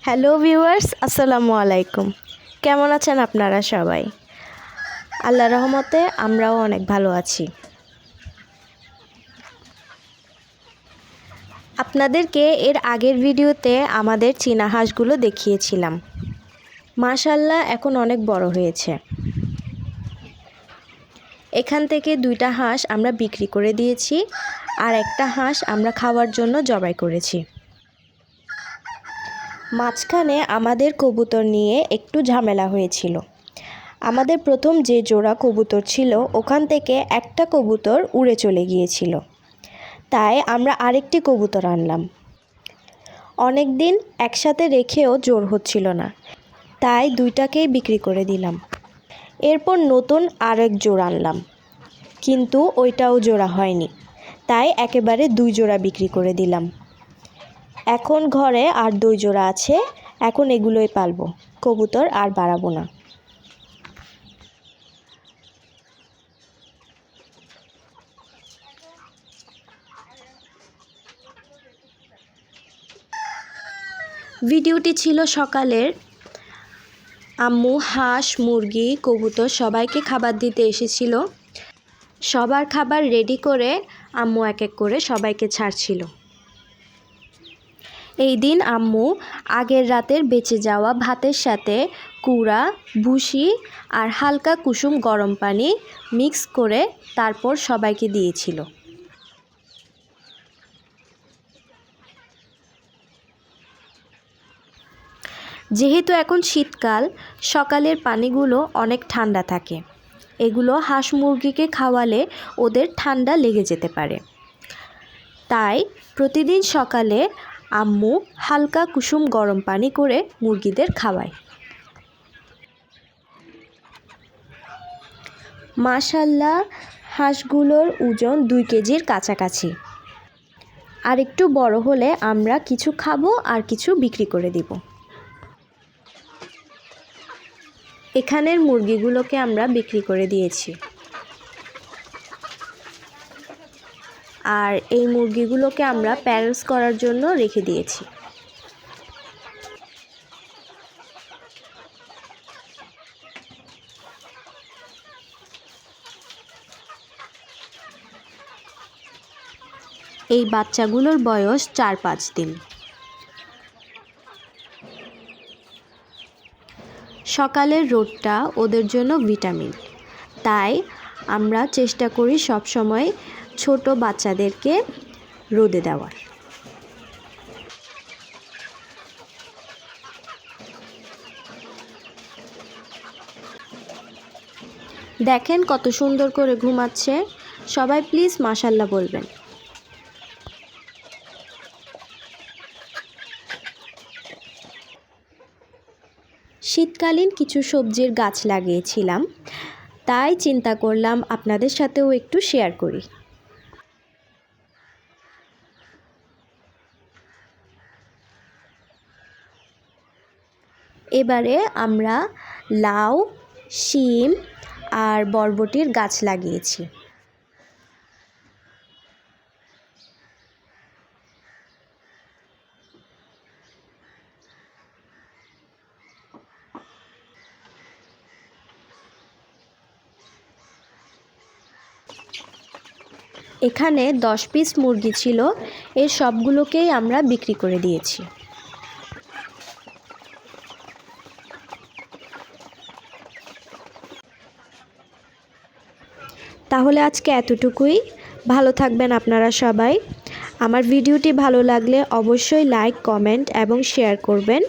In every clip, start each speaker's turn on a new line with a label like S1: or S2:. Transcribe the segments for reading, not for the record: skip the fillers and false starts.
S1: Hello viewers, আসসালামু আলাইকুম। কেমন আছেন আপনারা সবাই? আল্লাহর রহমতে আমরাও অনেক ভালো আছি। আপনাদেরকে এর আগের ভিডিওতে আমাদের চীনা হাঁসগুলো দেখিয়েছিলাম। মাশাআল্লাহ এখন অনেক বড় হয়েছে। এখান থেকে 2টা হাঁস আমরা বিক্রি করে দিয়েছি, আর একটা হাঁস আমরা খাওয়ার জন্য জবাই করেছি। মাঝখানে আমাদের কবুতর নিয়ে একটু ঝামেলা হয়েছিল। আমাদের প্রথম যে জোড়া কবুতর ছিল ওখান থেকে একটা কবুতর উড়ে চলে গিয়েছিল, তাই আমরা আরেকটি কবুতর আনলাম। অনেক দিন একসাথে রেখেও জোর হচ্ছিল না, তাই 2টাকেই বিক্রি করে দিলাম। এরপর নতুন আরেক জোড়া আনলাম, কিন্তু ওইটাও জোড়া হয়নি, তাই একেবারে 2 জোড়া বিক্রি করে দিলাম। এখন ঘরে আর 2 জোড়া আছে, এখন এগুলোই পালবো, কবুতর আর বাড়াবো না। ভিডিওটি ছিল সকালের। আম্মু হাঁস, মুরগি, কবুতর সবাইকে খাবার দিতে এসেছিল। সবার খাবার রেডি করে আম্মু এক এক করে সবাইকে ছাড়ছিল। এই দিন আম্মু আগের রাতের বেঁচে যাওয়া ভাতের সাথে কুড়া, ভুসি আর হালকা কুসুম গরম পানি মিক্স করে তারপর সবাইকে দিয়েছিল। যেহেতু এখন শীতকাল, সকালের পানিগুলো অনেক ঠান্ডা থাকে। এগুলো হাঁস মুরগিকে খাওয়ালে ওদের ঠান্ডা লেগে যেতে পারে, তাই প্রতিদিন সকালে আম্মু হালকা কুসুম গরম পানি করে মুরগিদের খাওয়ায়। মাশাআল্লাহ, হাঁসগুলোর ওজন 2 কেজির কাছাকাছি। আর একটু বড় হলে আমরা কিছু খাবো আর কিছু বিক্রি করে দিব। এখানের মুরগিগুলোকে আমরা বিক্রি করে দিয়েছি, আর এই মুরগিগুলোকে আমরা প্যারেন্টস করার জন্য রেখে দিয়েছি। এই বাচ্চাগুলোর বয়স 4-5 দিন। সকালের রোদটা ওদের জন্য ভিটামিন, তাই আমরা চেষ্টা করি সব সময় ছোট বাচ্চাদেরকে রোদে দেওয়ার। দেখেন কত সুন্দর করে ঘুমাচ্ছে। সবাই প্লিজ মাশাআল্লাহ বলবেন। শীতকালীন কিছু সবজির গাছ লাগিয়েছিলাম, তাই চিন্তা করলাম আপনাদের সাথেও একটু শেয়ার করি। এবারে আমরা লাউ, শিম আর বরবটির গাছ লাগিয়েছি। এখানে 10 পিস মুরগি ছিল, এর সবগুলোকেই আমরা বিক্রি করে দিয়েছি। তাহলে আজকে এতটুকুই। ভালো থাকবেন আপনারা সবাই। আমার ভিডিওটি ভালো লাগলে অবশ্যই লাইক, কমেন্ট এবং শেয়ার করবেন,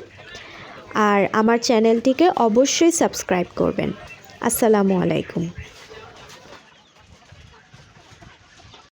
S1: আর আমার চ্যানেলটিকে অবশ্যই সাবস্ক্রাইব করবেন। আসসালামু আলাইকুম।